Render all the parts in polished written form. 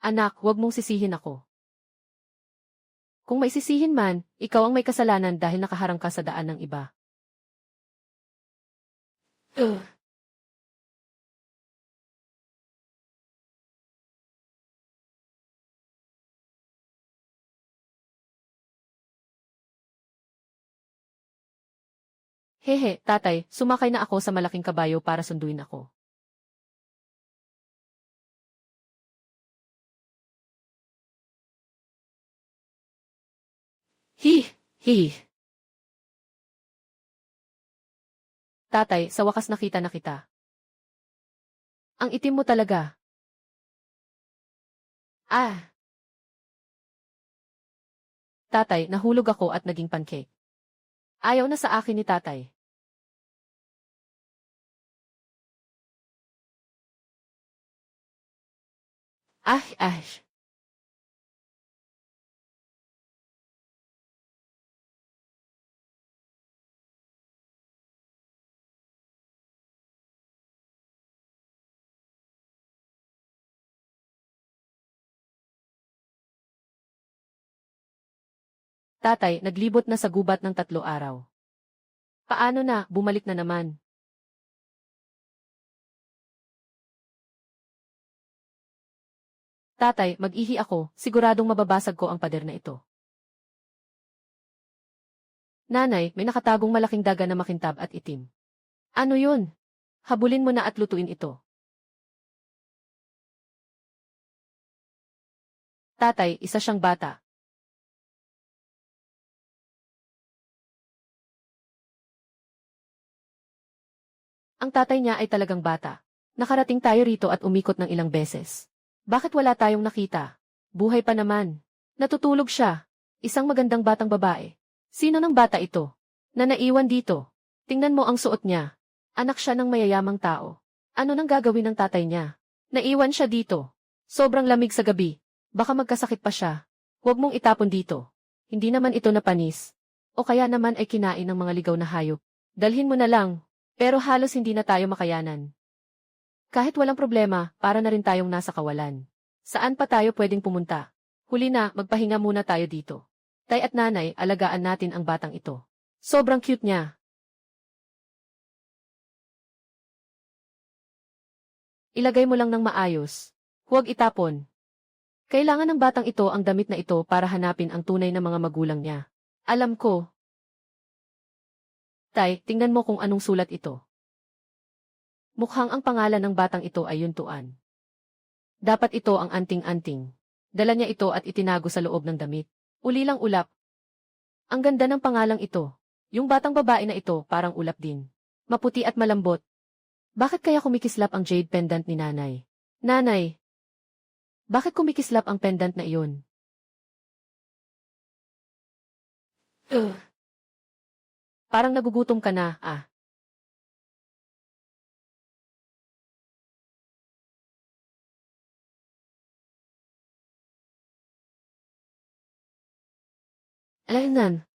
Anak, huwag mong sisihin ako. Kung may sisihin man, ikaw ang may kasalanan dahil nakaharang ka sa daan ng iba. Ugh. Hehe, tatay, sumakay na ako sa malaking kabayo para sunduin ako. Hi! Hi! Tatay, sa wakas nakita na kita. Ang itim mo talaga. Ah! Tatay, nahulog ako at naging pancake. Ayaw na sa akin ni tatay. Ah! Ah! Tatay, naglibot na sa gubat ng 3 araw. Paano na, bumalik na naman. Tatay, mag-ihi ako, siguradong mababasag ko ang pader na ito. Nanay, may nakatagong malaking daga na makintab at itim. Ano yun? Habulin mo na at lutuin ito. Tatay, isa siyang bata. Ang tatay niya ay talagang bata. Nakarating tayo rito at umikot ng ilang beses. Bakit wala tayong nakita? Buhay pa naman. Natutulog siya. Isang magandang batang babae. Sino ng bata ito? Na naiwan dito. Tingnan mo ang suot niya. Anak siya ng mayayamang tao. Ano nang gagawin ng tatay niya? Naiwan siya dito. Sobrang lamig sa gabi. Baka magkasakit pa siya. Huwag mong itapon dito. Hindi naman ito napanis. O kaya naman ay kinain ng mga ligaw na hayop. Dalhin mo na lang. Pero halos hindi na tayo makayanan. Kahit walang problema, para na rin tayong nasa kawalan. Saan pa tayo pwedeng pumunta? Huli na, magpahinga muna tayo dito. Tay at nanay, alagaan natin ang batang ito. Sobrang cute niya. Ilagay mo lang ng maayos. Huwag itapon. Kailangan ng batang ito ang damit na ito para hanapin ang tunay na mga magulang niya. Alam ko. Tay, tingnan mo kung anong sulat ito. Mukhang ang pangalan ng batang ito ay Yuntuan. Dapat ito ang anting-anting. Dala niya ito at itinago sa loob ng damit. Ulilang ulap. Ang ganda ng pangalang ito. Yung batang babae na ito parang ulap din. Maputi at malambot. Bakit kaya kumikislap ang jade pendant ni nanay? Nanay! Bakit kumikislap ang pendant na iyon? Ugh. Parang nagugutom ka na, ah. Alainan.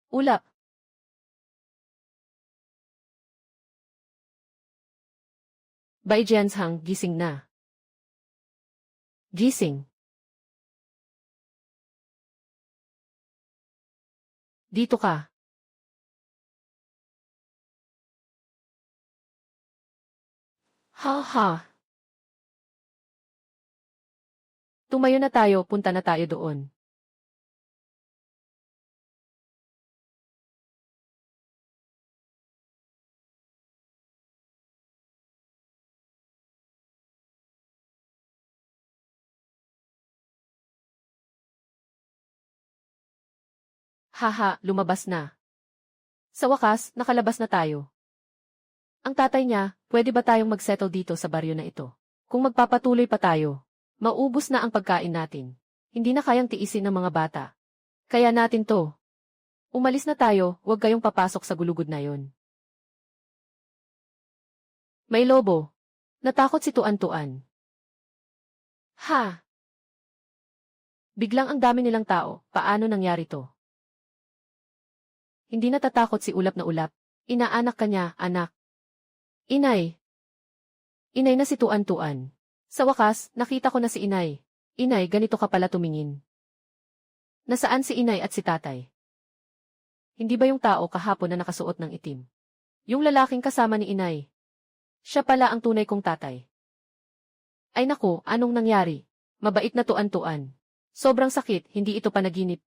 Ulap. Bai Jianzhang, gising na. Gising. Dito ka. Ha ha. Tumayo na tayo, punta na tayo doon. Haha, lumabas na. Sa wakas, nakalabas na tayo. Ang tatay niya, pwede ba tayong magsettle dito sa baryo na ito? Kung magpapatuloy pa tayo, maubos na ang pagkain natin. Hindi na kayang tiisin ng mga bata. Kaya natin to. Umalis na tayo, huwag kayong papasok sa gulugod na yon. May lobo. Natakot si Tuan-Tuan. Ha! Biglang ang dami nilang tao, paano nangyari to? Hindi natatakot si Ulap na Ulap. Inaanak ka niya, anak. Inay. Inay na si Tuan-Tuan. Sa wakas, nakita ko na si inay. Inay, ganito ka pala tumingin. Nasaan si inay at si tatay? Hindi ba yung tao kahapon na nakasuot ng itim? Yung lalaking kasama ni inay. Siya pala ang tunay kong tatay. Ay naku, anong nangyari? Mabait na tuan-tuan. Sobrang sakit, hindi ito panaginip.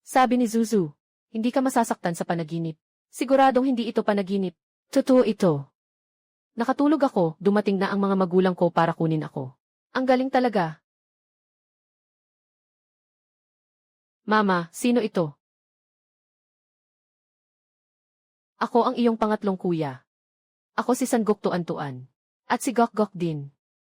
Sabi ni Zuzu, hindi ka masasaktan sa panaginip. Siguradong hindi ito panaginip. Totoo ito. Nakatulog ako, dumating na ang mga magulang ko para kunin ako. Ang galing talaga. Mama, sino ito? Ako ang iyong pangatlong kuya. Ako si Sangok Tuan-Tuan. At si Gok-Gok din.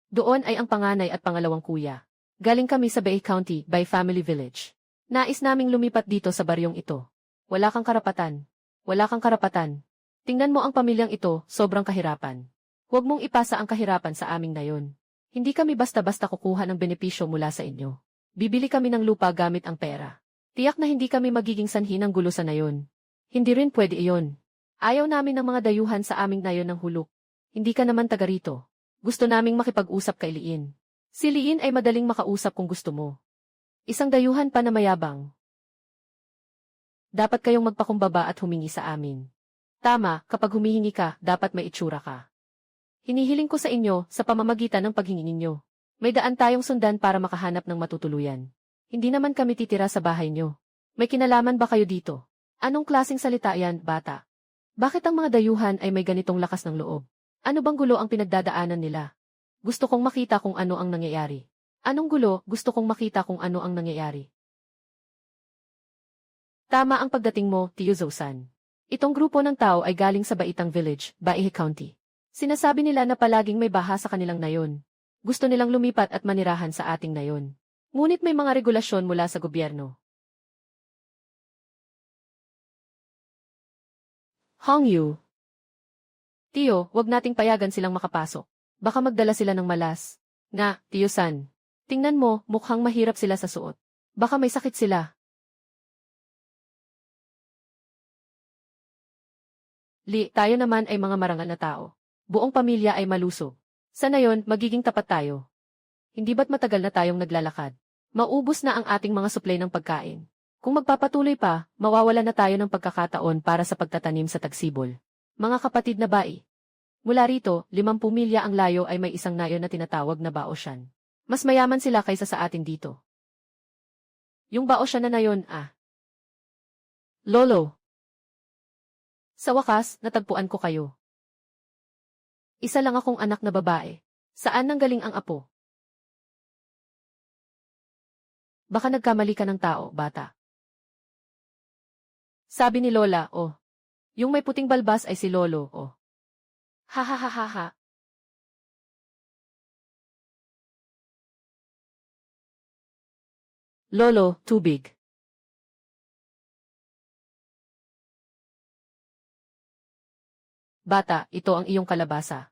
Doon ay ang panganay at pangalawang kuya. Galing kami sa Bay County, by Family Village. Nais naming lumipat dito sa baryong ito. Wala kang karapatan. Wala kang karapatan. Tingnan mo ang pamilyang ito, sobrang kahirapan. Huwag mong ipasa ang kahirapan sa aming nayon. Hindi kami basta-basta kukuha ng benepisyo mula sa inyo. Bibili kami ng lupa gamit ang pera. Tiyak na hindi kami magiging sanhi ng gulo sa nayon. Hindi rin pwede iyon. Ayaw namin ng mga dayuhan sa aming nayon ng huluk. Hindi ka naman taga rito. Gusto naming makipag-usap kay Liin. Si Liin ay madaling makausap kung gusto mo. Isang dayuhan pa na mayabang. Dapat kayong magpakumbaba at humingi sa amin. Tama, kapag humihingi ka, dapat may itsura ka. Hinihiling ko sa inyo, sa pamamagitan ng paghingi ninyo. May daan tayong sundan para makahanap ng matutuluyan. Hindi naman kami titira sa bahay nyo. May kinalaman ba kayo dito? Anong klaseng salita yan, bata? Bakit ang mga dayuhan ay may ganitong lakas ng loob? Ano bang gulo ang pinagdadaanan nila? Gusto kong makita kung ano ang nangyayari. Anong gulo? Gusto kong makita kung ano ang nangyayari. Tama ang pagdating mo, Tio Zousan. Itong grupo ng tao ay galing sa Baitang Village, Baihe County. Sinasabi nila na palaging may baha sa kanilang nayon. Gusto nilang lumipat at manirahan sa ating nayon. Ngunit may mga regulasyon mula sa gobyerno. Hongyu. Tio, wag nating payagan silang makapasok. Baka magdala sila ng malas. Nga, Tio San. Tingnan mo, mukhang mahirap sila sa suot. Baka may sakit sila. Li, tayo naman ay mga marangal na tao. Buong pamilya ay malusog. Sa nayon, magiging tapat tayo. Hindi ba't matagal na tayong naglalakad? Maubos na ang ating mga suplay ng pagkain. Kung magpapatuloy pa, mawawala na tayo ng pagkakataon para sa pagtatanim sa tagsibol. Mga kapatid na bai. Mula rito, 50 milya ang layo ay may isang nayon na tinatawag na Baoshan. Mas mayaman sila kaysa sa atin dito. Yung Baoshan na nayon, Lolo. Sa wakas, natagpuan ko kayo. Isa lang akong anak na babae. Saan nanggaling ang apo? Baka nagkamali ka ng tao, bata. Sabi ni Lola, yung may puting balbas ay si Lolo, Ha ha ha ha ha. Lolo, tubig. Bata, ito ang iyong kalabasa.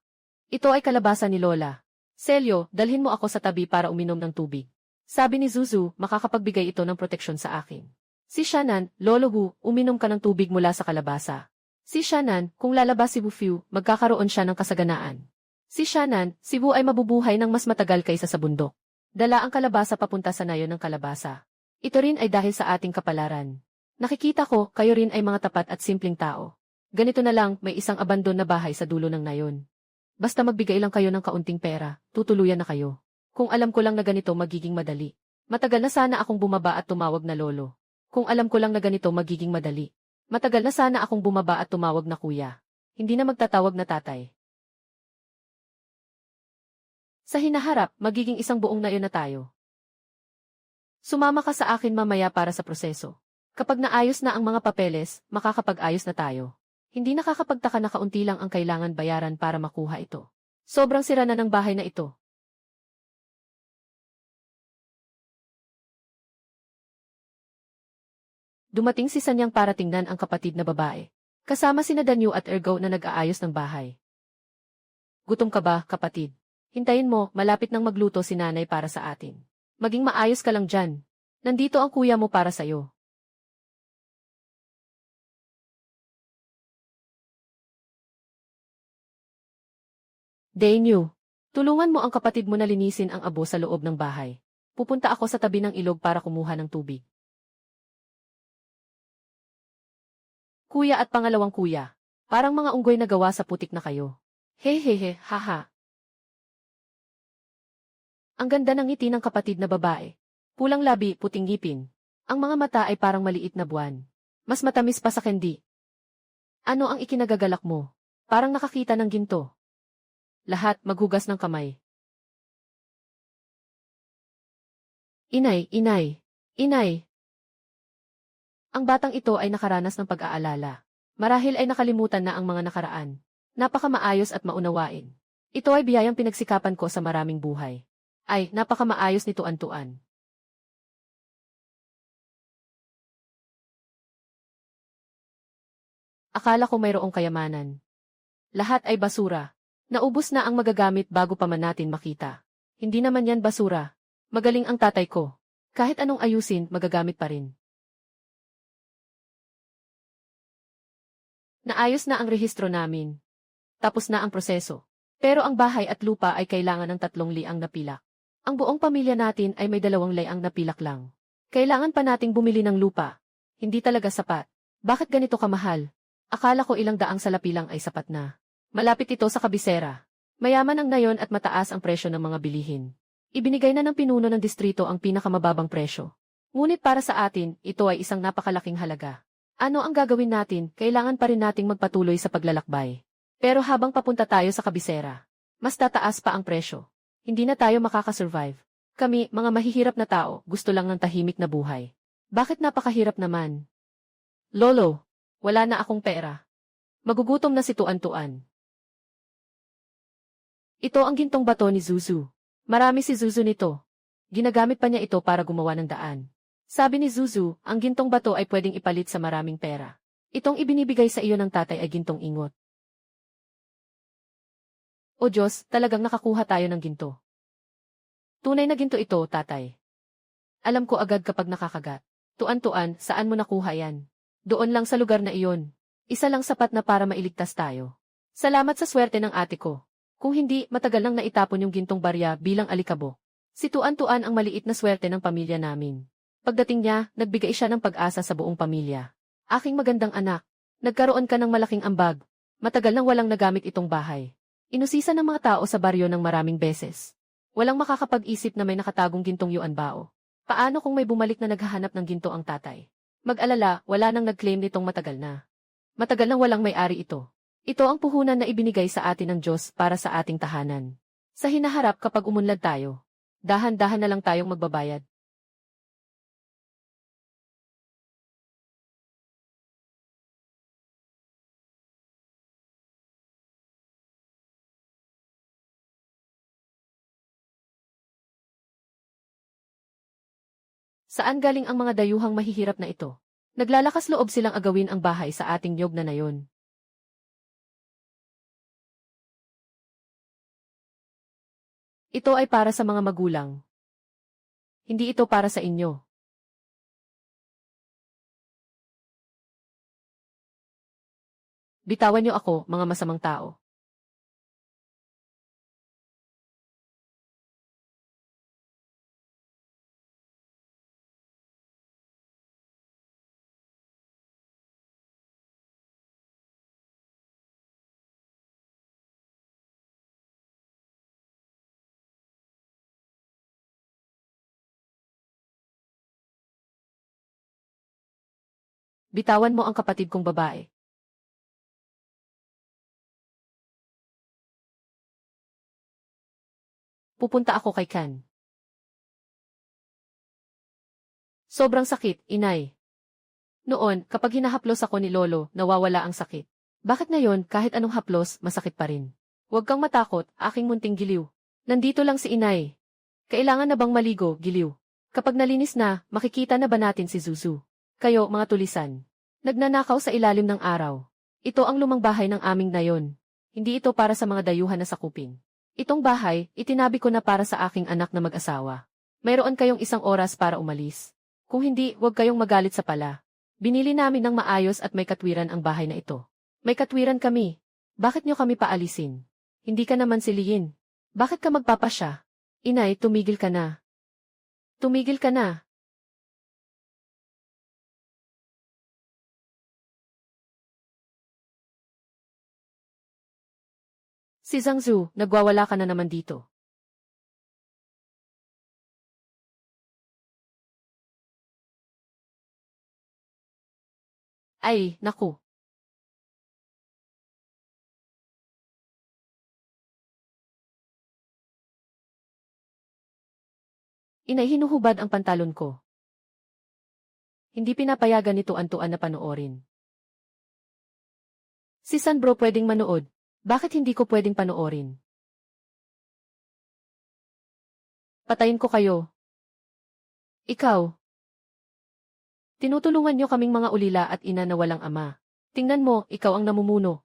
Ito ay kalabasa ni Lola. Selyo, dalhin mo ako sa tabi para uminom ng tubig. Sabi ni Zuzu, makakapagbigay ito ng proteksyon sa akin. Si Shannon, Lolo Hu, uminom ka ng tubig mula sa kalabasa. Si Shannon, kung lalabas si Wufiu, magkakaroon siya ng kasaganaan. Si Shannon, si Wu ay mabubuhay ng mas matagal kaysa sa bundok. Dala ang kalabasa papunta sa nayon ng kalabasa. Ito rin ay dahil sa ating kapalaran. Nakikita ko, kayo rin ay mga tapat at simpleng tao. Ganito na lang, may isang abandon na bahay sa dulo ng nayon. Basta magbigay lang kayo ng kaunting pera, tutuluyan na kayo. Kung alam ko lang na ganito magiging madali. Matagal na sana akong bumaba at tumawag na lolo. Kung alam ko lang na ganito magiging madali. Matagal na sana akong bumaba at tumawag na kuya. Hindi na magtatawag na tatay. Sa hinaharap, magiging isang buong nayon na tayo. Sumama ka sa akin mamaya para sa proseso. Kapag naayos na ang mga papeles, makakapag-ayos na tayo. Hindi nakakapagtaka na kaunti lang ang kailangan bayaran para makuha ito. Sobrang sira na ng bahay na ito. Dumating si Sanyang para tingnan ang kapatid na babae. Kasama sina Danyu at Ergo na nag-aayos ng bahay. Gutom ka ba, kapatid? Hintayin mo, malapit nang magluto si nanay para sa atin. Maging maayos ka lang dyan. Nandito ang kuya mo para sa'yo. Danyu. Tulungan mo ang kapatid mo na linisin ang abo sa loob ng bahay. Pupunta ako sa tabi ng ilog para kumuha ng tubig. Kuya at pangalawang kuya. Parang mga unggoy na gawa sa putik na kayo. Hehehe, haha. Ang ganda ng ngiti ng kapatid na babae. Pulang labi, puting ngipin. Ang mga mata ay parang maliit na buwan. Mas matamis pa sa candy. Ano ang ikinagagalak mo? Parang nakakita ng ginto. Lahat maghugas ng kamay. Inay, inay, inay. Ang batang ito ay nakaranas ng pag-aalala. Marahil ay nakalimutan na ang mga nakaraan. Napakamaayos at maunawain. Ito ay biyayang pinagsikapan ko sa maraming buhay. Ay, napakamaayos ni Tuan-Tuan. Akala ko mayroong kayamanan. Lahat ay basura. Naubos na ang magagamit bago pa man natin makita. Hindi naman yan basura. Magaling ang tatay ko. Kahit anong ayusin, magagamit pa rin. Naayos na ang rehistro namin. Tapos na ang proseso. Pero ang bahay at lupa ay kailangan ng 3 liang na pilak. Ang buong pamilya natin ay may 2 liang na pilak lang. Kailangan pa nating bumili ng lupa. Hindi talaga sapat. Bakit ganito kamahal? Akala ko ilang daang salapi lang ay sapat na. Malapit ito sa kabisera. Mayaman ang nayon at mataas ang presyo ng mga bilihin. Ibinigay na ng pinuno ng distrito ang pinakamababang presyo. Ngunit para sa atin, ito ay isang napakalaking halaga. Ano ang gagawin natin? Kailangan pa rin nating magpatuloy sa paglalakbay. Pero habang papunta tayo sa kabisera, mas tataas pa ang presyo. Hindi na tayo makakasurvive. Kami, mga mahihirap na tao, gusto lang ng tahimik na buhay. Bakit napakahirap naman? Lolo, wala na akong pera. Magugutom na si Tuan-Tuan. Ito ang gintong bato ni Zuzu. Marami si Zuzu nito. Ginagamit pa niya ito para gumawa ng daan. Sabi ni Zuzu, ang gintong bato ay pwedeng ipalit sa maraming pera. Itong ibinibigay sa iyo ng tatay ay gintong ingot. O Diyos, talagang nakakuha tayo ng ginto. Tunay na ginto ito, tatay. Alam ko agad kapag nakakagat. Tuan-Tuan, saan mo nakuha yan? Doon lang sa lugar na iyon. Isa lang sapat na para mailigtas tayo. Salamat sa swerte ng ate ko. Kung hindi, matagal nang naitapon yung gintong barya bilang alikabok. Si Tuan-Tuan ang maliit na swerte ng pamilya namin. Pagdating niya, nagbigay siya ng pag-asa sa buong pamilya. Aking magandang anak, nagkaroon ka ng malaking ambag. Matagal nang walang nagamit itong bahay. Inusisa ng mga tao sa baryo ng maraming beses. Walang makakapag-isip na may nakatagong gintong Yuan Bao. Paano kung may bumalik na naghahanap ng ginto ang tatay? Mag-alala, wala nang nag-claim nitong matagal na. Matagal nang walang may-ari ito. Ito ang puhunan na ibinigay sa atin ng Diyos para sa ating tahanan. Sa hinaharap kapag umunlad tayo, dahan-dahan na lang tayong magbabayad. Saan galing ang mga dayuhang mahihirap na ito? Naglalakas loob silang agawin ang bahay sa ating niyog na nayon. Ito ay para sa mga magulang. Hindi ito para sa inyo. Bitawan niyo ako, mga masamang tao. Bitawan mo ang kapatid kong babae. Pupunta ako kay Kan. Sobrang sakit, inay. Noon, kapag hinahaplos ako ni Lolo, nawawala ang sakit. Bakit ngayon, kahit anong haplos, masakit pa rin? Huwag kang matakot, aking munting giliw. Nandito lang si inay. Kailangan na bang maligo, giliw? Kapag nalinis na, makikita na ba natin si Zuzu? Kayo, mga tulisan. Nagnanakaw sa ilalim ng araw. Ito ang lumang bahay ng aming nayon. Hindi ito para sa mga dayuhan na sakupin. Itong bahay, itinabi ko na para sa aking anak na mag-asawa. Mayroon kayong 1 oras para umalis. Kung hindi, huwag kayong magalit sa pala. Binili namin ng maayos at may katwiran ang bahay na ito. May katwiran kami. Bakit nyo kami paalisin? Hindi ka naman silihin. Bakit ka magpapasya? Inay, tumigil ka na. Tumigil ka na. Si Zhangzhu, nagwawala ka na naman dito. Ay, naku. Inay, hinuhubad ang pantalon ko. Hindi pinapayagan nito Antuan na panoorin. Si San Bro pwedeng manood. Bakit hindi ko pwedeng panoorin? Patayin ko kayo. Ikaw. Tinutulungan niyo kaming mga ulila at ina na walang ama. Tingnan mo, ikaw ang namumuno.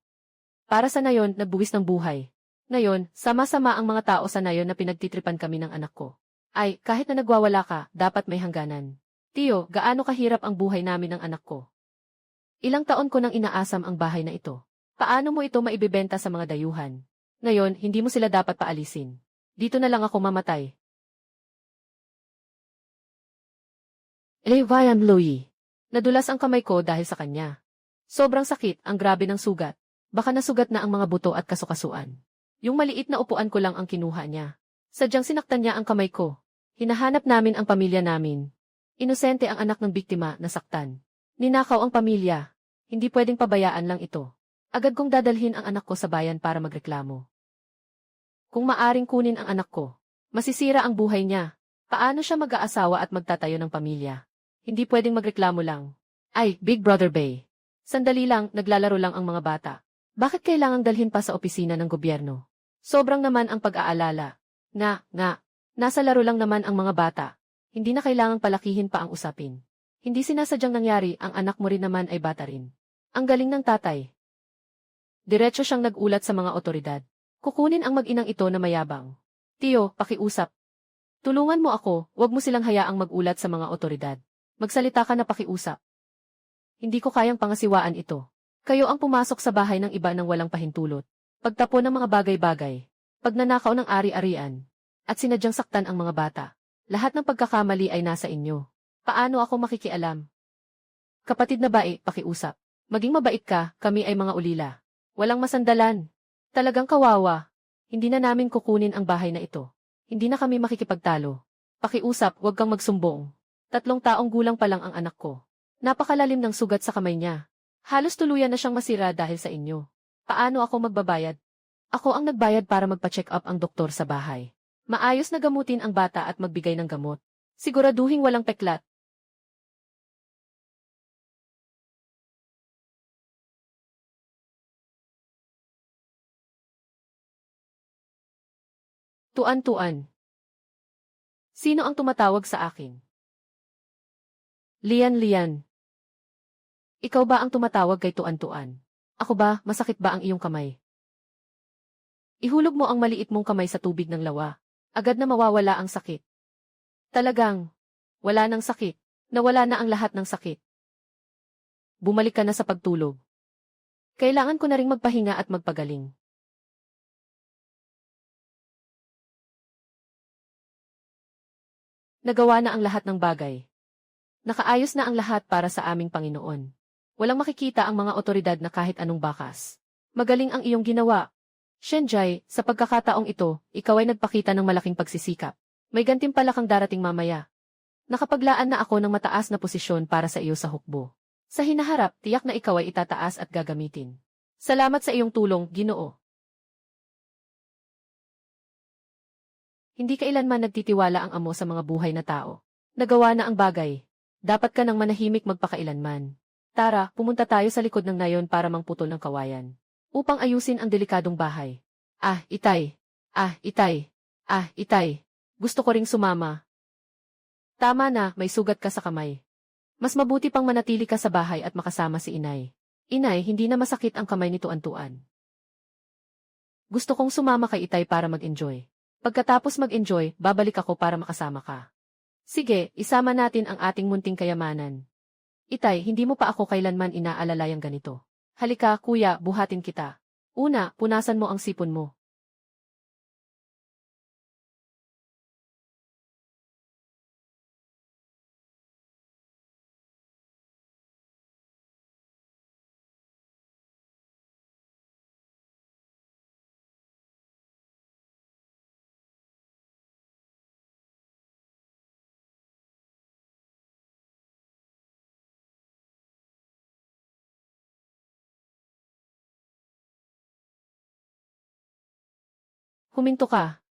Para sa nayon, nagbuwis ng buhay. Ngayon, sama-sama ang mga tao sa nayon na pinagtitripan kami ng anak ko. Ay, kahit na nagwawala ka, dapat may hangganan. Tiyo, gaano kahirap ang buhay namin ng anak ko. Ilang taon ko nang inaasam ang bahay na ito. Paano mo ito maibebenta sa mga dayuhan? Ngayon, hindi mo sila dapat paalisin. Dito na lang ako mamatay. Levian Louis. Nadulas ang kamay ko dahil sa kanya. Sobrang sakit, ang grabe ng sugat. Baka nasugat na ang mga buto at kasukasuan. Yung maliit na upuan ko lang ang kinuha niya. Sadyang sinaktan niya ang kamay ko. Hinahanap namin ang pamilya namin. Inosente ang anak ng biktima na saktan. Ninakaw ang pamilya. Hindi pwedeng pabayaan lang ito. Agad kong dadalhin ang anak ko sa bayan para magreklamo. Kung maaring kunin ang anak ko, masisira ang buhay niya. Paano siya mag-aasawa at magtatayo ng pamilya? Hindi pwedeng magreklamo lang. Ay, Big Brother Bay. Sandali lang, naglalaro lang ang mga bata. Bakit kailangang dalhin pa sa opisina ng gobyerno? Sobrang naman ang pag-aalala. Nga, nasa laro lang naman ang mga bata. Hindi na kailangang palakihin pa ang usapin. Hindi sinasadyang nangyari, ang anak mo rin naman ay bata rin. Ang galing ng tatay. Diretso siyang nag-ulat sa mga otoridad. Kukunin ang mag-inang ito na mayabang. Tiyo, pakiusap. Tulungan mo ako, wag mo silang hayaang mag-ulat sa mga otoridad. Magsalita ka na pakiusap. Hindi ko kayang pangasiwaan ito. Kayo ang pumasok sa bahay ng iba nang walang pahintulot. Pagtapon ng mga bagay-bagay. Pagnanakaw ng ari-arian. At sinadyang saktan ang mga bata. Lahat ng pagkakamali ay nasa inyo. Paano ako makikialam? Kapatid na bae, pakiusap. Maging mabait ka, kami ay mga ulila. Walang masandalan. Talagang kawawa. Hindi na namin kukunin ang bahay na ito. Hindi na kami makikipagtalo. Pakiusap, huwag kang magsumbong. 3 taong gulang pa lang ang anak ko. Napakalalim ng sugat sa kamay niya. Halos tuluyan na siyang masira dahil sa inyo. Paano ako magbabayad? Ako ang nagbayad para magpa-check up ang doktor sa bahay. Maayos na gamutin ang bata at magbigay ng gamot. Siguraduhing walang peklat. Tuan-tuan. Sino ang tumatawag sa akin? Lian. Ikaw ba ang tumatawag kay Tuan-tuan? Ako ba, masakit ba ang iyong kamay? Ihulog mo ang maliit mong kamay sa tubig ng lawa. Agad na mawawala ang sakit. Talagang, wala nang sakit. Nawala na ang lahat ng sakit. Bumalik ka na sa pagtulog. Kailangan ko na ring magpahinga at magpagaling. Nagawa na ang lahat ng bagay. Nakaayos na ang lahat para sa aming Panginoon. Walang makikita ang mga otoridad na kahit anong bakas. Magaling ang iyong ginawa. Shenjai, sa pagkakataong ito, ikaw ay nagpakita ng malaking pagsisikap. May gantimpala kang darating mamaya. Nakapaglaan na ako ng mataas na posisyon para sa iyo sa hukbo. Sa hinaharap, tiyak na ikaw ay itataas at gagamitin. Salamat sa iyong tulong, Ginoo. Hindi kailanman nagtitiwala ang amo sa mga buhay na tao. Nagawa na ang bagay. Dapat ka nang manahimik magpakailanman. Tara, pumunta tayo sa likod ng nayon para mangputol ng kawayan. Upang ayusin ang delikadong bahay. Itay. Gusto ko ring sumama. Tama na, may sugat ka sa kamay. Mas mabuti pang manatili ka sa bahay at makasama si inay. Inay, hindi na masakit ang kamay ni Tuan-tuan. Gusto kong sumama kay Itay para mag-enjoy. Pagkatapos mag-enjoy, babalik ako para makasama ka. Sige, isama natin ang ating munting kayamanan. Itay, hindi mo pa ako kailanman inaalalayang ganito. Halika, kuya, buhatin kita. Una, punasan mo ang sipon mo. Huminto ka.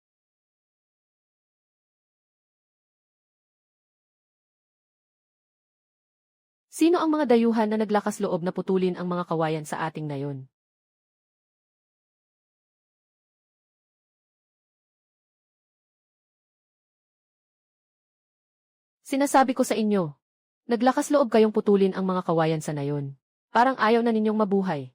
Sino ang mga dayuhan na naglakas loob na putulin ang mga kawayan sa ating nayon? Sinasabi ko sa inyo, naglakas loob kayong putulin ang mga kawayan sa nayon. Parang ayaw na ninyong mabuhay.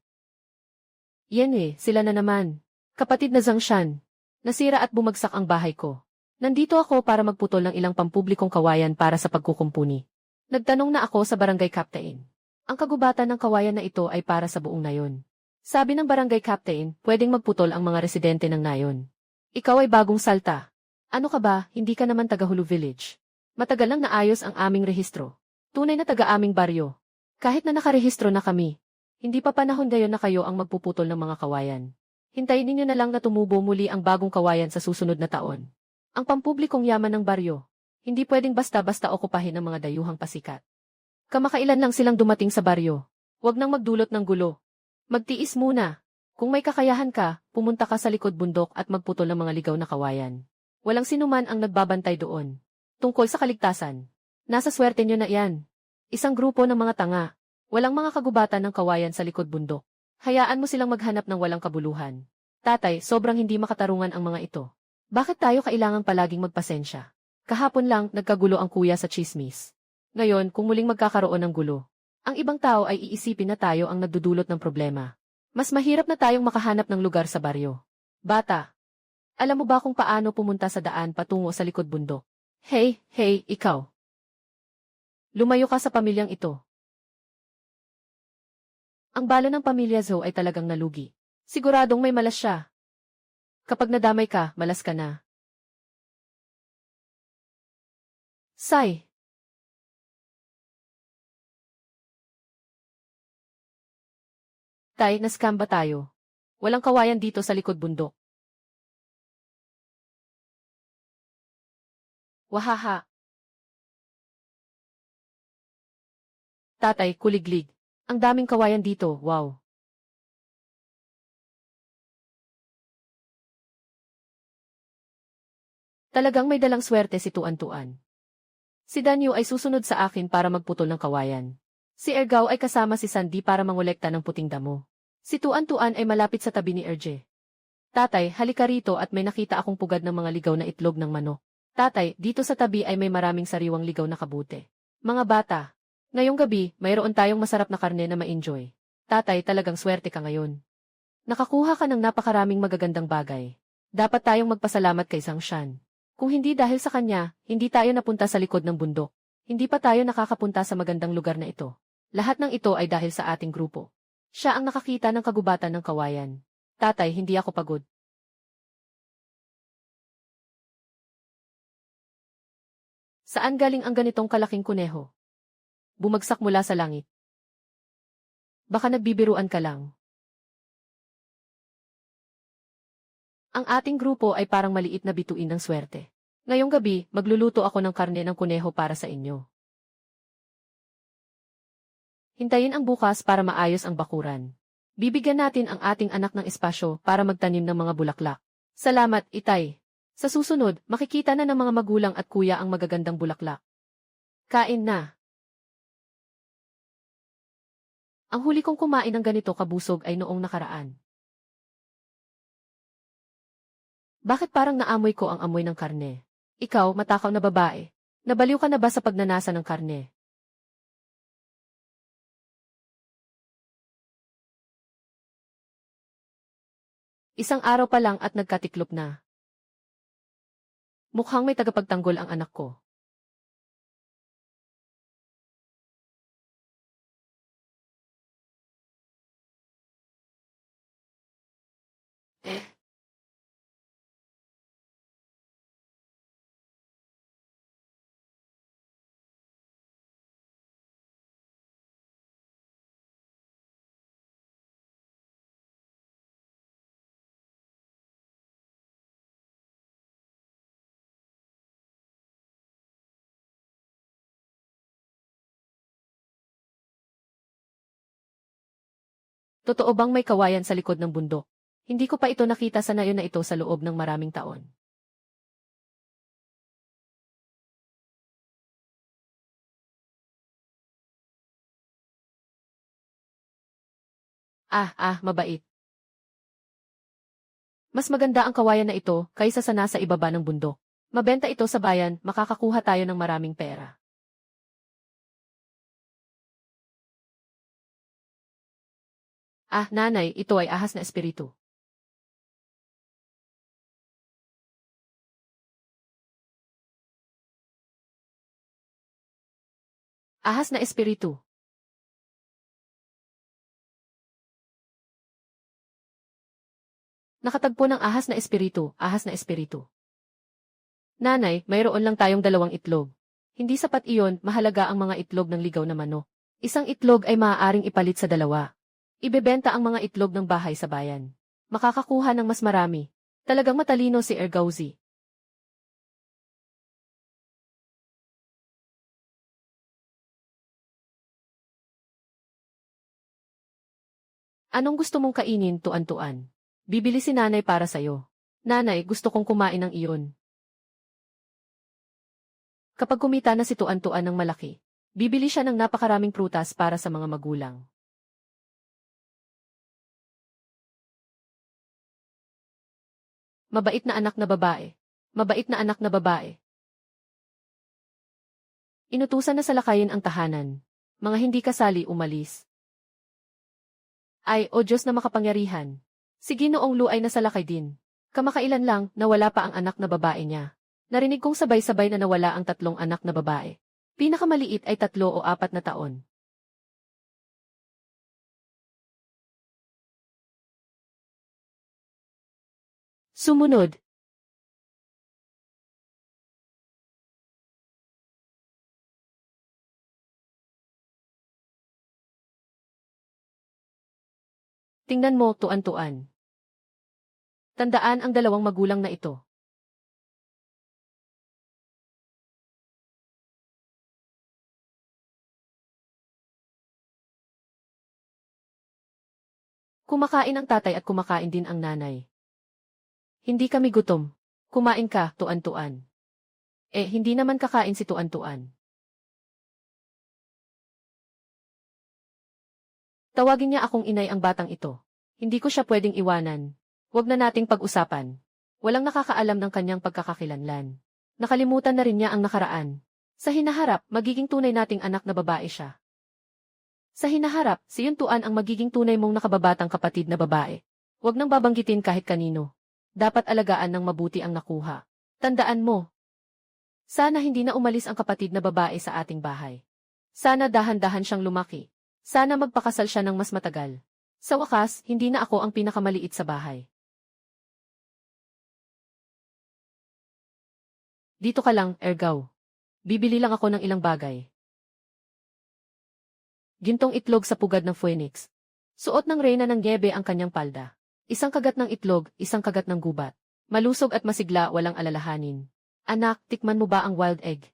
Yan sila na naman. Kapatid na Zangshan. Nasira at bumagsak ang bahay ko. Nandito ako para magputol ng ilang pampublikong kawayan para sa pagkukumpuni. Nagtanong na ako sa barangay captain. Ang kagubatan ng kawayan na ito ay para sa buong nayon. Sabi ng barangay captain, pwedeng magputol ang mga residente ng nayon. Ikaw ay bagong salta. Ano ka ba, hindi ka naman taga Hulu Village. Matagal lang naayos ang aming rehistro. Tunay na taga-aming baryo. Kahit na nakarehistro na kami, hindi pa panahon dayon na kayo ang magpuputol ng mga kawayan. Hintayin ninyo na lang na tumubo muli ang bagong kawayan sa susunod na taon. Ang pampublikong yaman ng baryo, hindi pwedeng basta-basta okupahin ng mga dayuhang pasikat. Kamakailan lang silang dumating sa baryo. Huwag nang magdulot ng gulo. Magtiis muna. Kung may kakayahan ka, pumunta ka sa likod bundok at magputol ng mga ligaw na kawayan. Walang sinuman ang nagbabantay doon. Tungkol sa kaligtasan. Nasa swerte nyo na iyan. Isang grupo ng mga tanga. Walang mga kagubatan ng kawayan sa likod bundok. Hayaan mo silang maghanap ng walang kabuluhan. Tatay, sobrang hindi makatarungan ang mga ito. Bakit tayo kailangang palaging magpasensya? Kahapon lang, nagkagulo ang kuya sa chismis. Ngayon, kung muling magkakaroon ng gulo, ang ibang tao ay iisipin na tayo ang nagdudulot ng problema. Mas mahirap na tayong makahanap ng lugar sa baryo. Bata, alam mo ba kung paano pumunta sa daan patungo sa likod bundok? Hey, ikaw. Lumayo ka sa pamilyang ito. Ang bala ng pamilya Zhou ay talagang nalugi. Siguradong may malas siya. Kapag nadamay ka, malas ka na. Sai. Tay, na-scam ba tayo? Walang kawayan dito sa likod bundok. Wahaha. Tatay, kuliglig. Ang daming kawayan dito, wow. Talagang may dalang swerte si Tuan-Tuan. Si Danyo ay susunod sa akin para magputol ng kawayan. Si Ergao ay kasama si Sandy para mangolekta ng puting damo. Si Tuan-Tuan ay malapit sa tabi ni Erje. Tatay, halika rito at may nakita akong pugad ng mga ligaw na itlog ng manok. Tatay, dito sa tabi ay may maraming sariwang ligaw na kabute. Mga bata, ngayong gabi, mayroon tayong masarap na karne na ma-enjoy. Tatay, talagang swerte ka ngayon. Nakakuha ka ng napakaraming magagandang bagay. Dapat tayong magpasalamat kay Zangshan. Kung hindi dahil sa kanya, hindi tayo napunta sa likod ng bundok. Hindi pa tayo nakakapunta sa magandang lugar na ito. Lahat ng ito ay dahil sa ating grupo. Siya ang nakakita ng kagubatan ng kawayan. Tatay, hindi ako pagod. Saan galing ang ganitong kalaking kuneho? Bumagsak mula sa langit. Baka nagbibiruan ka lang. Ang ating grupo ay parang maliit na bituin ng swerte. Ngayong gabi, magluluto ako ng karne ng kuneho para sa inyo. Hintayin ang bukas para maayos ang bakuran. Bibigyan natin ang ating anak ng espasyo para magtanim ng mga bulaklak. Salamat, Itay. Sa susunod, makikita na ng mga magulang at kuya ang magagandang bulaklak. Kain na. Ang huli kong kumain ng ganito kabusog ay noong nakaraan. Bakit parang naamoy ko ang amoy ng karne? Ikaw, matakaw na babae. Nabaliw ka na ba sa pagnanasa ng karne? Isang araw pa lang at nagkatiklop na. Mukhang may tagapagtanggol ang anak ko. Totoo bang may kawayan sa likod ng bundok? Hindi ko pa ito nakita sa nayon na ito sa loob ng maraming taon. Mabait. Mas maganda ang kawayan na ito kaysa sa nasa ibaba ng bundok. Mabenta ito sa bayan, makakakuha tayo ng maraming pera. Nanay, ito ay ahas na espiritu. Ahas na espiritu. Nakatagpo ng ahas na espiritu, ahas na espiritu. Nanay, mayroon lang tayong 2 itlog. Hindi sapat iyon, mahalaga ang mga itlog ng ligaw na manok. Isang itlog ay maaaring ipalit sa 2. Ibebenta ang mga itlog ng bahay sa bayan. Makakakuha ng mas marami. Talagang matalino si Ergauzi. Anong gusto mong kainin, tuan-tuan? Bibili si nanay para sayo. Nanay, gusto kong kumain ng iyon. Kapag kumita na si tuan-tuan ng malaki, bibili siya ng napakaraming prutas para sa mga magulang. Mabait na anak na babae. Mabait na anak na babae. Inutusan na salakayin ang tahanan. Mga hindi kasali umalis. O Diyos na makapangyarihan. Si Ginoong Lu ay nasalakay din. Kamakailan lang, nawala pa ang anak na babae niya. Narinig kong sabay-sabay na nawala ang 3 anak na babae. Pinakamaliit ay 3 o 4 na taon. Sumunod. Tingnan mo, tuan-tuan. Tandaan ang 2 magulang na ito. Kumakain ang tatay at kumakain din ang nanay. Hindi kami gutom. Kumain ka, tuan-tuan. Hindi naman kakain si tuan-tuan. Tawagin niya akong inay ang batang ito. Hindi ko siya pwedeng iwanan. Huwag na nating pag-usapan. Walang nakakaalam ng kanyang pagkakakilanlan. Nakalimutan na rin niya ang nakaraan. Sa hinaharap, magiging tunay nating anak na babae siya. Sa hinaharap, si Yuntuan ang magiging tunay mong nakababatang kapatid na babae. Huwag nang babanggitin kahit kanino. Dapat alagaan ng mabuti ang nakuha. Tandaan mo. Sana hindi na umalis ang kapatid na babae sa ating bahay. Sana dahan-dahan siyang lumaki. Sana magpakasal siya ng mas matagal. Sa wakas, hindi na ako ang pinakamaliit sa bahay. Dito ka lang, Ergaw. Bibili lang ako ng ilang bagay. Gintong itlog sa pugad ng phoenix. Suot ng reyna ng niebe ang kanyang palda. Isang kagat ng itlog, isang kagat ng gubat. Malusog at masigla, walang alalahanin. Anak, tikman mo ba ang wild egg?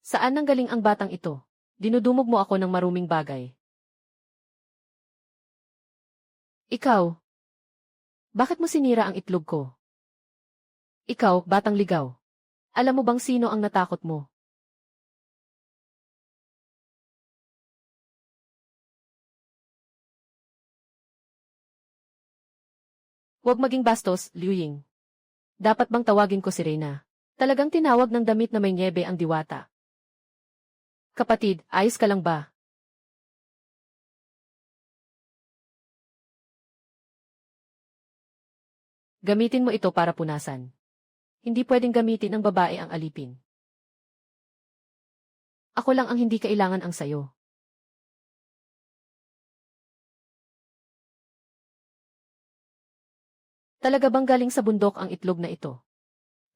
Saan nanggaling ang batang ito? Dinudumog mo ako ng maruming bagay. Ikaw. Bakit mo sinira ang itlog ko? Ikaw, batang ligaw. Alam mo bang sino ang natakot mo? Huwag maging bastos, Liu Ying. Dapat bang tawagin ko si Reyna? Talagang tinawag ng damit na may niebe ang diwata. Kapatid, ayos ka lang ba? Gamitin mo ito para punasan. Hindi pwedeng gamitin ng babae ang alipin. Ako lang ang hindi kailangan ang sayo. Talaga bang galing sa bundok ang itlog na ito?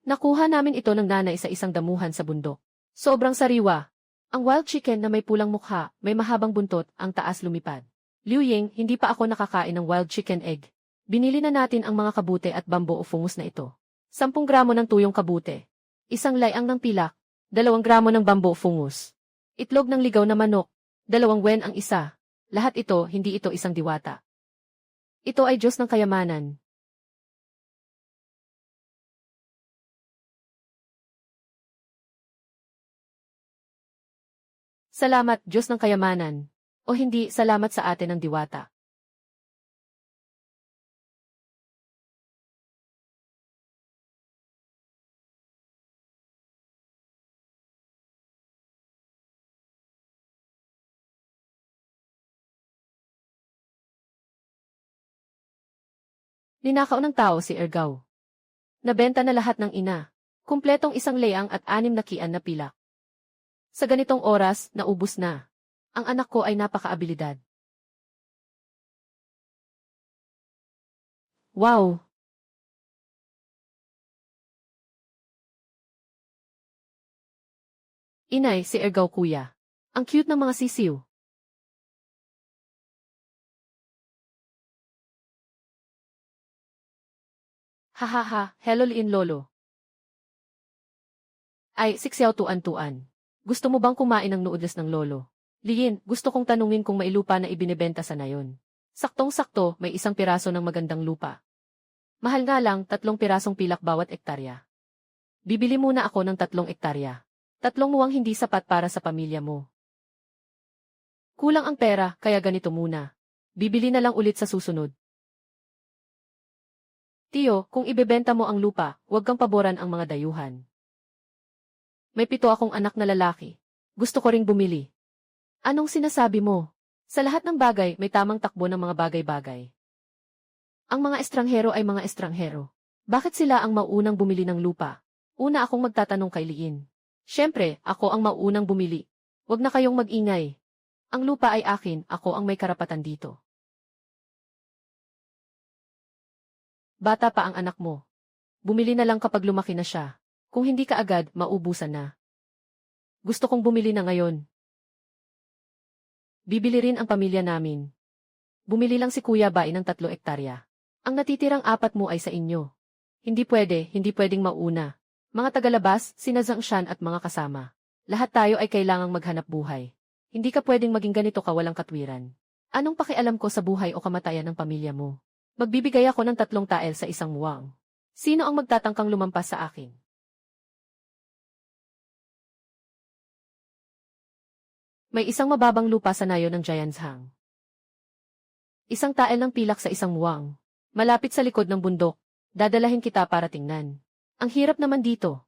Nakuha namin ito ng nanay sa isang damuhan sa bundok. Sobrang sariwa. Ang wild chicken na may pulang mukha, may mahabang buntot, ang taas lumipad. Liu Ying, hindi pa ako nakakain ng wild chicken egg. Binili na natin ang mga kabute at bambo o fungus na ito. 10 gramo ng tuyong kabute. Isang layang ng pilak. 2 gramo ng bambo o fungus. Itlog ng ligaw na manok. 2 wen ang isa. Lahat ito, hindi ito isang diwata. Ito ay Diyos ng kayamanan. Salamat, Diyos ng kayamanan. O hindi, salamat sa atin ng diwata. Ninakaw ng tao si Ergaw. Nabenta na lahat ng ina. Kumpletong isang leang at 6 na pilak. Sa ganitong oras, naubos na. Ang anak ko ay napakaabilidad. Wow! Inay, si Ergaw kuya. Ang cute ng mga sisiw. Hahaha, hello Liin Lolo. Ay, siksyaw tuan-tuan. Gusto mo bang kumain ng noodles ng lolo? Liin, gusto kong tanungin kung may lupa na ibinebenta sa nayon. Saktong-sakto, may 1 piraso ng magandang lupa. Mahal nga lang, 3 pirasong pilak bawat ektarya. Bibili muna ako ng 3 ektarya. 3 muwang hindi sapat para sa pamilya mo. Kulang ang pera, kaya ganito muna. Bibili na lang ulit sa susunod. Tiyo, kung ibebenta mo ang lupa, huwag kang paboran ang mga dayuhan. May 7 akong anak na lalaki. Gusto ko ring bumili. Anong sinasabi mo? Sa lahat ng bagay, may tamang takbo ng mga bagay-bagay. Ang mga estranghero ay mga estranghero. Bakit sila ang mauunang bumili ng lupa? Una akong magtatanong kay Liin. Siyempre, ako ang mauunang bumili. Huwag na kayong mag-ingay. Ang lupa ay akin, ako ang may karapatan dito. Bata pa ang anak mo. Bumili na lang kapag lumaki na siya. Kung hindi ka agad, maubusan na. Gusto kong bumili na ngayon. Bibili rin ang pamilya namin. Bumili lang si Kuya Bai ng 3 ektarya. Ang natitirang 4 mo ay sa inyo. Hindi pwedeng mauna. Mga tagalabas, sina Zhang Shan at mga kasama. Lahat tayo ay kailangang maghanap buhay. Hindi ka pwedeng maging ganito ka walang katwiran. Anong pakialam ko sa buhay o kamatayan ng pamilya mo? Magbibigay ako ng 3 tael sa 1 muwang. Sino ang magtatangkang lumampas sa akin? May 1 mababang lupa sa nayo ng Giantshang. 1 tael ng pilak sa 1 muwang. Malapit sa likod ng bundok. Dadalahin kita para tingnan. Ang hirap naman dito.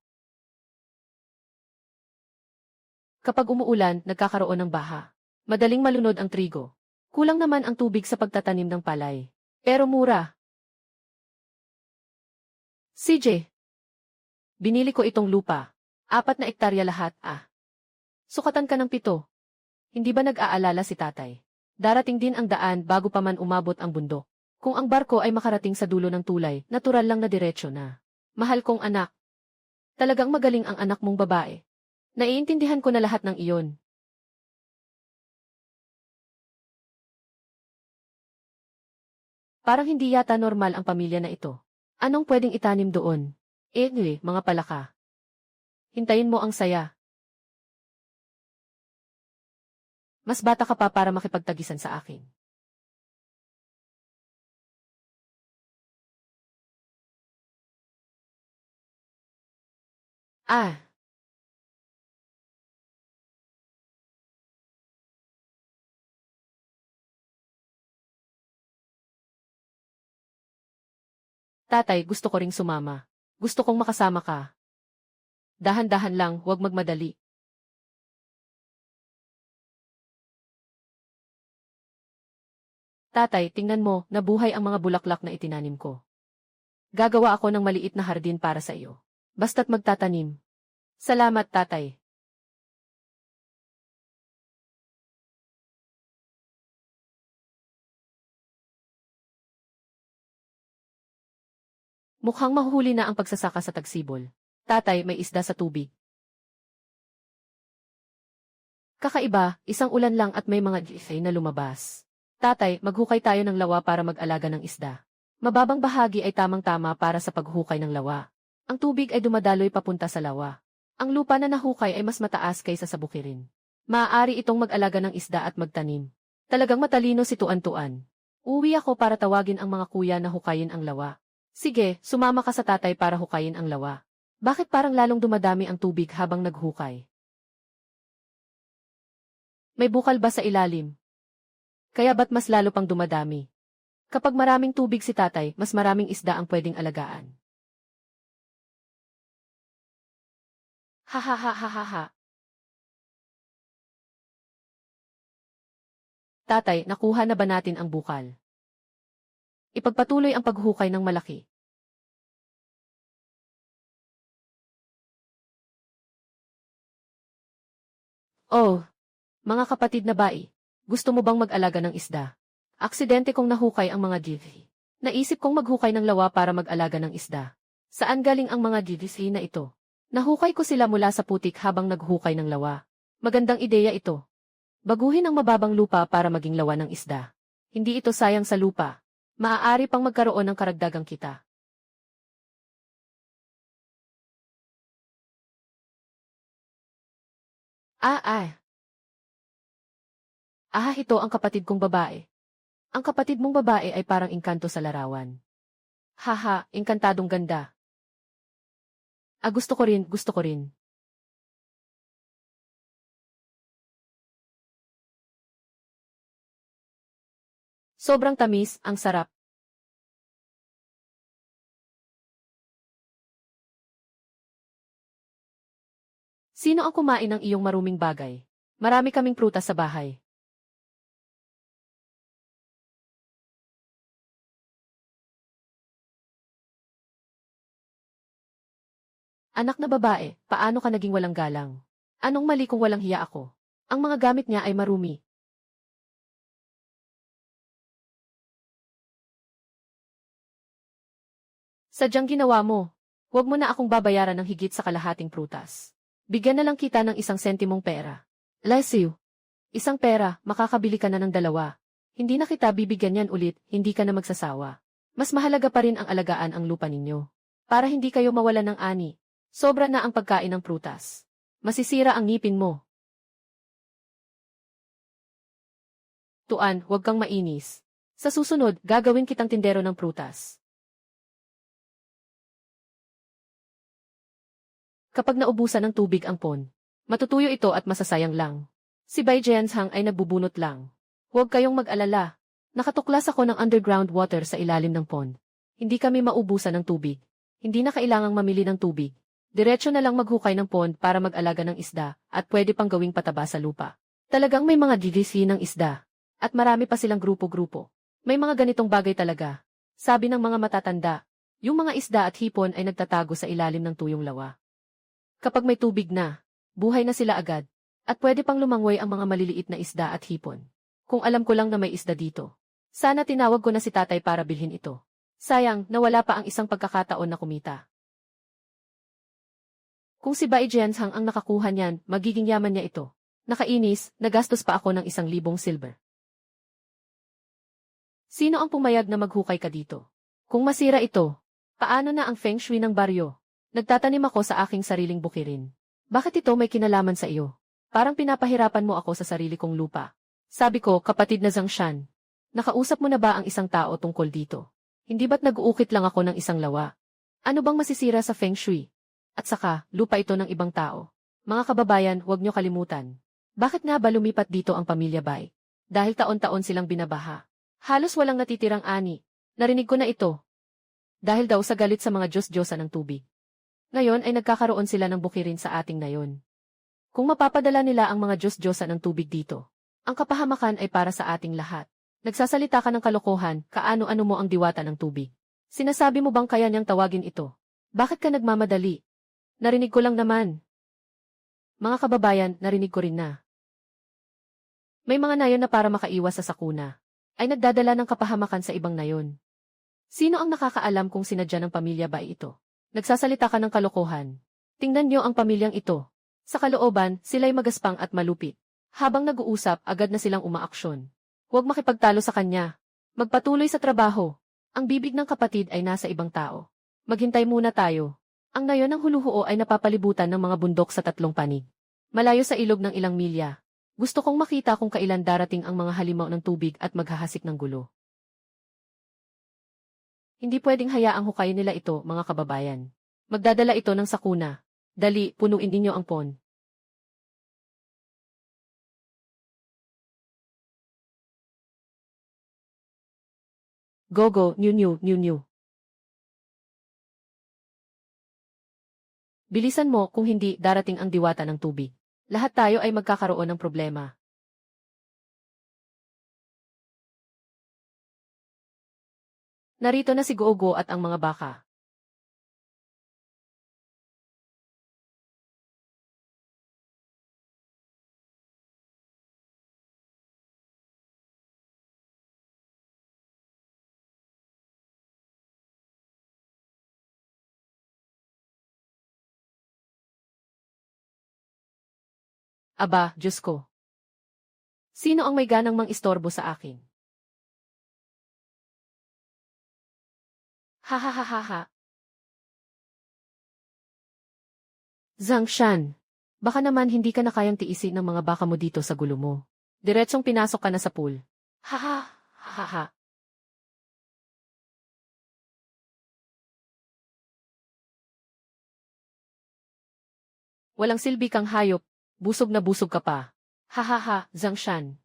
Kapag umuulan, nagkakaroon ng baha. Madaling malunod ang trigo. Kulang naman ang tubig sa pagtatanim ng palay. Pero mura. CJ. Binili ko itong lupa. 4 na ektarya lahat, Sukatan ka ng 7. Hindi ba nag-aalala si tatay? Darating din ang daan bago pa man umabot ang bundok. Kung ang barko ay makarating sa dulo ng tulay, natural lang na diretsyo na. Mahal kong anak. Talagang magaling ang anak mong babae. Naiintindihan ko na lahat ng iyon. Parang hindi yata normal ang pamilya na ito. Anong pwedeng itanim doon? Mga palaka. Hintayin mo ang saya. Mas bata ka pa para makipagtagisan sa akin. Tatay, gusto ko ring sumama. Gusto kong makasama ka. Dahan-dahan lang, huwag magmadali. Tatay, tingnan mo, nabuhay ang mga bulaklak na itinanim ko. Gagawa ako ng maliit na hardin para sa iyo. Basta't magtatanim. Salamat, tatay. Mukhang mahuhuli na ang pagsasaka sa Tagsibol. Tatay, may isda sa tubig. Kakaiba, isang ulan lang at may mga gifay na lumabas. Tatay, maghukay tayo ng lawa para mag-alaga ng isda. Mababang bahagi ay tamang-tama para sa paghukay ng lawa. Ang tubig ay dumadaloy papunta sa lawa. Ang lupa na nahukay ay mas mataas kaysa sa bukirin. Maaari itong mag-alaga ng isda at magtanim. Talagang matalino si Tuan-Tuan. Uuwi ako para tawagin ang mga kuya na hukayin ang lawa. Sige, sumama ka sa tatay para hukayin ang lawa. Bakit parang lalong dumadami ang tubig habang naghukay? May bukal ba sa ilalim? Kaya ba't mas lalo pang dumadami? Kapag maraming tubig si tatay, mas maraming isda ang pwedeng alagaan. Ha ha ha ha ha ha. Tatay, nakuha na ba natin ang bukal? Ipagpatuloy ang paghukay ng malaki. Oh, mga kapatid na bai, gusto mo bang mag-alaga ng isda? Aksidente kong nahukay ang mga divhi. Naisip kong maghukay ng lawa para mag-alaga ng isda. Saan galing ang mga divhi na ito? Nahukay ko sila mula sa putik habang naghukay ng lawa. Magandang ideya ito. Baguhin ang mababang lupa para maging lawa ng isda. Hindi ito sayang sa lupa. Maaari pang magkaroon ng karagdagang kita. Ah, ah. Ah, ito ang kapatid kong babae. Ang kapatid mong babae ay parang engkanto sa larawan. Haha, engkantadong ganda. Ah, gusto ko rin, gusto ko rin. Sobrang tamis, ang sarap. Sino ang kumain ng iyong maruming bagay? Marami kaming prutas sa bahay. Anak na babae, paano ka naging walang galang? Anong mali kung walang hiya ako? Ang mga gamit niya ay marumi. Sadyang ginawa mo. Huwag mo na akong babayaran ng higit sa kalahating prutas. Bigyan na lang kita ng 1 sentimong pera. Lesiu. Isang pera, makakabili ka na ng 2. Hindi na kita bibigyan yan ulit, hindi ka na magsasawa. Mas mahalaga pa rin ang alagaan ang lupa ninyo. Para hindi kayo mawalan ng ani. Sobra na ang pagkain ng prutas. Masisira ang ngipin mo. Tuan, huwag kang mainis. Sa susunod, gagawin kitang tindero ng prutas. Kapag naubusan ng tubig ang pond, matutuyo ito at masasayang lang. Si Bai Jianzhang ay nagbubunot lang. Huwag kayong mag-alala. Nakatuklas ako ng underground water sa ilalim ng pond. Hindi kami maubusan ng tubig. Hindi na kailangang mamili ng tubig. Diretso na lang maghukay ng pond para mag-alaga ng isda at pwede pang gawing pataba sa lupa. Talagang may mga DDC ng isda. At marami pa silang grupo-grupo. May mga ganitong bagay talaga. Sabi ng mga matatanda, yung mga isda at hipon ay nagtatago sa ilalim ng tuyong lawa. Kapag may tubig na, buhay na sila agad. At pwede pang lumangoy ang mga maliliit na isda at hipon. Kung alam ko lang na may isda dito. Sana tinawag ko na si tatay para bilhin ito. Sayang, nawala pa ang isang pagkakataon na kumita. Kung si Bai Jianzhang ang nakakuha niyan, magiging yaman niya ito. Nakainis, nagastos pa ako ng 1,000 silver. Sino ang pumayag na maghukay ka dito? Kung masira ito, paano na ang feng shui ng baryo? Nagtatanim ako sa aking sariling bukirin. Bakit ito may kinalaman sa iyo? Parang pinapahirapan mo ako sa sarili kong lupa. Sabi ko, kapatid na Zangshan. Nakausap mo na ba ang isang tao tungkol dito? Hindi ba't nag-uukit lang ako ng isang lawa? Ano bang masisira sa feng shui? At saka, lupa ito ng ibang tao. Mga kababayan, huwag niyo kalimutan. Bakit nga ba lumipat dito ang pamilya Bai? Dahil taon-taon silang binabaha. Halos walang natitirang ani. Narinig ko na ito. Dahil daw sa galit sa mga Diyos-Diyosa ng tubig. Ngayon ay nagkakaroon sila ng bukirin sa ating nayon. Kung mapapadala nila ang mga Diyos-Diyosa ng tubig dito, ang kapahamakan ay para sa ating lahat. Nagsasalita ka ng kalokohan, kaano-ano mo ang diwata ng tubig. Sinasabi mo bang kaya niyang tawagin ito? Bakit ka nagmamadali? Narinig ko lang naman. Mga kababayan, narinig ko rin na. May mga nayon na para makaiwas sa sakuna, ay nagdadala ng kapahamakan sa ibang nayon. Sino ang nakakaalam kung sinadya ng pamilya ba ito? Nagsasalita ka ng kalokohan. Tingnan niyo ang pamilyang ito. Sa kalooban, sila'y magaspang at malupit. Habang nag-uusap, agad na silang umaaksyon. Huwag makipagtalo sa kanya. Magpatuloy sa trabaho. Ang bibig ng kapatid ay nasa ibang tao. Maghintay muna tayo. Ang nayon ng huluhuo ay napapalibutan ng mga bundok sa 3 panig. Malayo sa ilog ng ilang milya. Gusto kong makita kung kailan darating ang mga halimaw ng tubig at maghahasik ng gulo. Hindi pwedeng hayaang hukayin nila ito, mga kababayan. Magdadala ito ng sakuna. Dali, punuin ninyo ang pond. Gogo, nyu. Bilisan mo, kung hindi, darating ang diwata ng tubig. Lahat tayo ay magkakaroon ng problema. Narito na si Gogo at ang mga baka. Aba, Diyos ko. Sino ang may ganang mang-istorbo sa akin? Ha ha ha ha ha. Zhang Shan. Baka naman hindi ka na kayang tiisin ng mga baka mo dito sa gulo mo. Diretsong pinasok ka na sa pool. Ha ha ha ha. Walang silbi kang hayop. Busog na busog ka pa. Ha ha ha, Zhang Shan.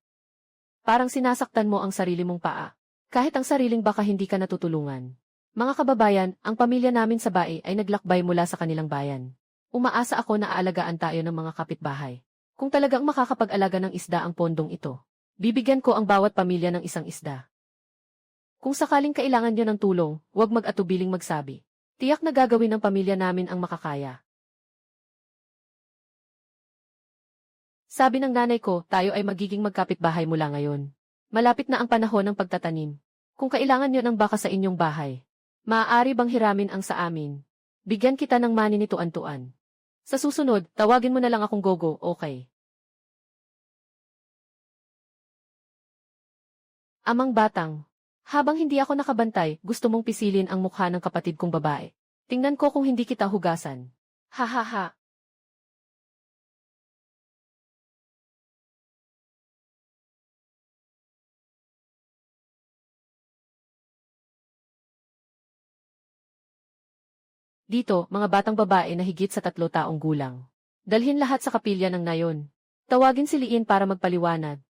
Parang sinasaktan mo ang sarili mong paa. Kahit ang sariling baka hindi ka natutulungan. Mga kababayan, ang pamilya namin sa Bai ay naglakbay mula sa kanilang bayan. Umaasa ako na aalagaan tayo ng mga kapitbahay. Kung talagang makakapag-alaga ng isda ang pondong ito, bibigyan ko ang bawat pamilya ng isang isda. Kung sakaling kailangan nyo ng tulong, huwag mag-atubiling magsabi. Tiyak na gagawin ng pamilya namin ang makakaya. Sabi ng nanay ko, tayo ay magiging magkapitbahay mula ngayon. Malapit na ang panahon ng pagtatanim. Kung kailangan nyo ng baka sa inyong bahay, maaari bang hiramin ang sa amin? Bigyan kita ng mani ni tuan-tuan. Sa susunod, tawagin mo na lang akong Gogo, okay? Amang batang. Habang hindi ako nakabantay, gusto mong pisilin ang mukha ng kapatid kong babae. Tingnan ko kung hindi kita hugasan. Ha ha ha. Dito, mga batang babae na higit sa 3 taong gulang. Dalhin lahat sa kapilya ng nayon. Tawagin si Liin para magpaliwanag.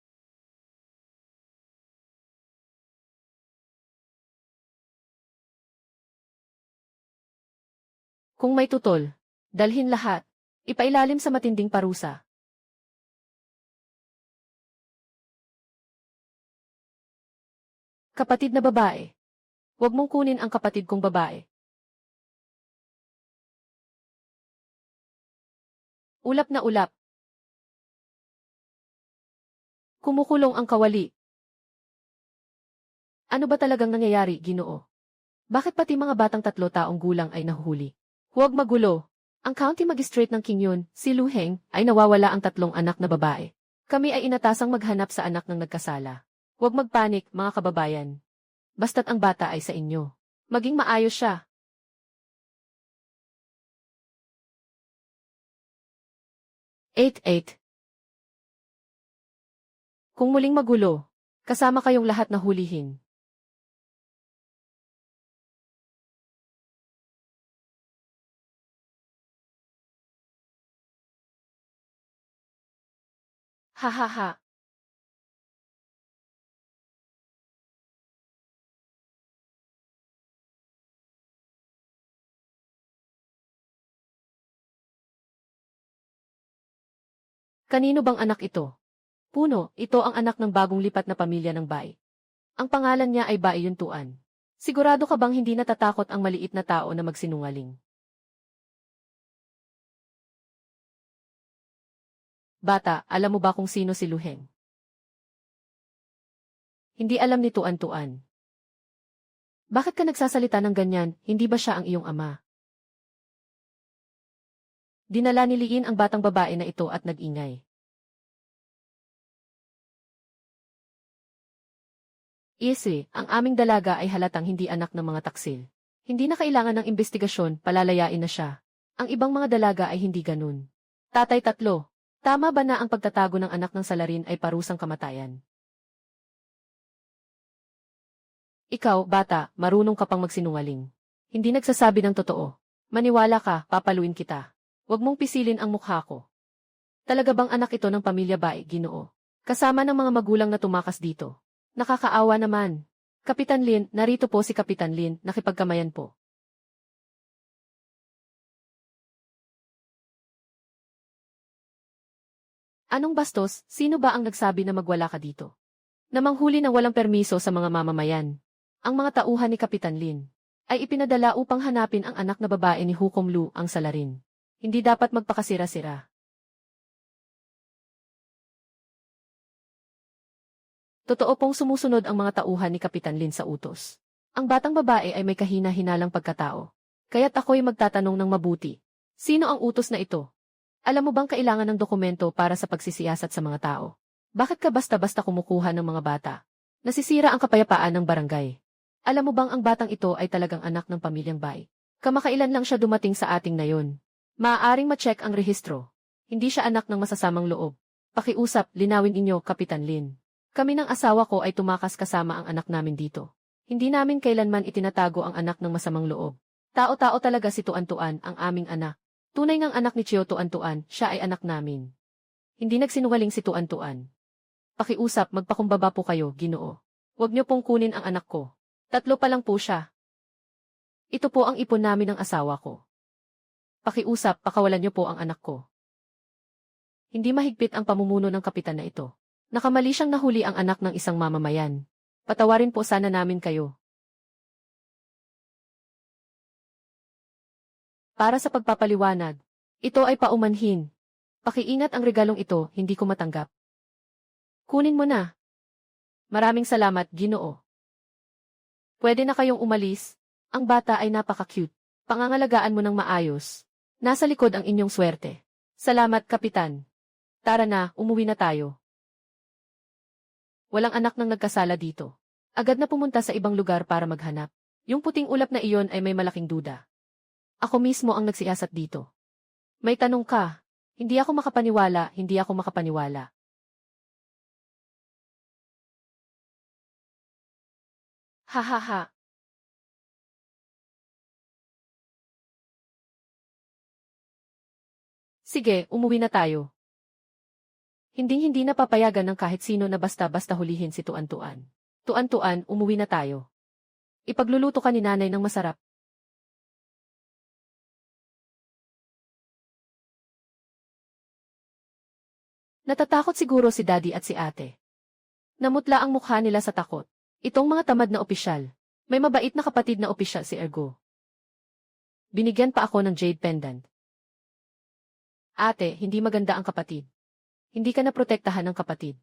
Kung may tutol, dalhin lahat. Ipailalim sa matinding parusa. Kapatid na babae. Huwag mong kunin ang kapatid kong babae. Ulap na ulap. Kumukulong ang kawali. Ano ba talagang nangyayari, Ginoo? Bakit pati mga batang 3 taong gulang ay nahuhuli? Huwag magulo. Ang county magistrate ng Qingyun, si Lu Heng, ay nawawala ang 3 anak na babae. Kami ay inatasang maghanap sa anak ng nagkasala. Huwag magpanik, mga kababayan. Basta't ang bata ay sa inyo. Maging maayos siya. 8-8. Kung muling magulo, kasama kayong lahat na hulihin. Ha ha ha. Kanino bang anak ito? Puno, ito ang anak ng bagong lipat na pamilya ng Bai. Ang pangalan niya ay Bai Yuntuan. Sigurado ka bang hindi natatakot ang maliit na tao na magsinungaling? Bata, alam mo ba kung sino si Luheng? Hindi alam ni Tuan-Tuan. Bakit ka nagsasalita ng ganyan, hindi ba siya ang iyong ama? Dinala ni Liin ang batang babae na ito at nag-ingay. Isi, ang aming dalaga ay halatang hindi anak ng mga taksil. Hindi na kailangan ng investigasyon, palalayain na siya. Ang ibang mga dalaga ay hindi ganun. Tatay 3. Tama ba na ang pagtatago ng anak ng salarin ay parusang kamatayan? Ikaw, bata, marunong ka pang magsinungaling. Hindi nagsasabi ng totoo. Maniwala ka, papaluin kita. Huwag mong pisilin ang mukha ko. Talaga bang anak ito ng pamilya Bai, Ginoo? Kasama ng mga magulang na tumakas dito. Nakakaawa naman. Kapitan Lin, narito po si Kapitan Lin, nakipagkamayan po. Anong bastos, sino ba ang nagsabi na magwala ka dito? Namanghuli na walang permiso sa mga mamamayan. Ang mga tauhan ni Kapitan Lin ay ipinadala upang hanapin ang anak na babae ni Hukom Lu, ang salarin. Hindi dapat magpakasira-sira. Totoo pong sumusunod ang mga tauhan ni Kapitan Lin sa utos. Ang batang babae ay may kahina-hinalang pagkatao. Kaya't ako'y magtatanong ng mabuti. Sino ang utos na ito? Alam mo bang kailangan ng dokumento para sa pagsisiyasat sa mga tao? Bakit ka basta-basta kumukuha ng mga bata? Nasisira ang kapayapaan ng barangay. Alam mo bang ang batang ito ay talagang anak ng pamilyang Bai? Kamakailan lang siya dumating sa ating nayon. Maaaring ma-check ang rehistro. Hindi siya anak ng masasamang loob. Pakiusap, linawin inyo, Kapitan Lin. Kami ng asawa ko ay tumakas kasama ang anak namin dito. Hindi namin kailanman itinatago ang anak ng masamang loob. Tao-tao talaga si Tuan-Tuan, ang aming anak. Tunay ngang anak ni Chio Tuan-Tuan, siya ay anak namin. Hindi nagsinungaling si Tuan-Tuan. Pakiusap, magpakumbaba po kayo, Ginoo. Huwag niyo pong kunin ang anak ko. 3 pa lang po siya. Ito po ang ipon namin ng asawa ko. Pakiusap, pakawalan niyo po ang anak ko. Hindi mahigpit ang pamumuno ng kapitan na ito. Nakamali siyang nahuli ang anak ng isang mamamayan. Patawarin po sana namin kayo. Para sa pagpapaliwanag, ito ay paumanhin. Pakiingat ang regalong ito, hindi ko matanggap. Kunin mo na. Maraming salamat, Ginoo. Pwede na kayong umalis. Ang bata ay napaka-cute. Pangangalagaan mo ng maayos. Nasa likod ang inyong swerte. Salamat, Kapitan. Tara na, umuwi na tayo. Walang anak nang nagkasala dito. Agad na pumunta sa ibang lugar para maghanap. Yung puting ulap na iyon ay may malaking duda. Ako mismo ang nagsiyasat dito. May tanong ka. Hindi ako makapaniwala, hindi ako makapaniwala. Ha ha ha. Sige, umuwi na tayo. Hinding-hindi na papayagan ng kahit sino na basta-basta hulihin si Tuan-Tuan. Tuan-Tuan, umuwi na tayo. Ipagluluto ka ni nanay ng masarap. Natatakot siguro si daddy at si ate. Namutla ang mukha nila sa takot. Itong mga tamad na opisyal. May mabait na kapatid na opisyal si Ergo. Binigyan pa ako ng jade pendant. Ate, hindi maganda ang kapatid. Hindi ka na protektahan ng kapatid.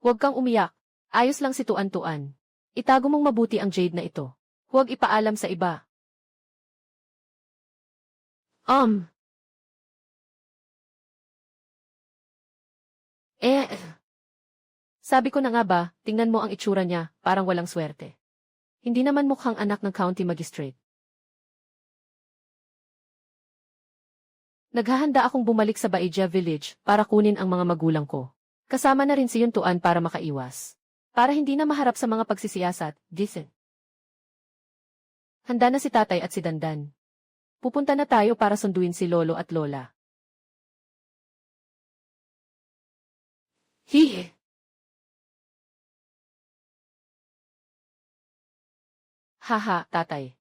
Huwag kang umiyak. Ayos lang si Tuan-Tuan. Itago mong mabuti ang jade na ito. Huwag ipaalam sa iba. Um. Eh. Sabi ko na nga ba, tingnan mo ang itsura niya, parang walang swerte. Hindi naman mukhang anak ng county magistrate. Naghahanda akong bumalik sa Baija Village para kunin ang mga magulang ko. Kasama na rin si Yuntuan para makaiwas. Para hindi na maharap sa mga pagsisiyasat, Jason. Handa na si tatay at si Dandan. Pupunta na tayo para sunduin si Lolo at Lola. Hihi! Haha, tatay.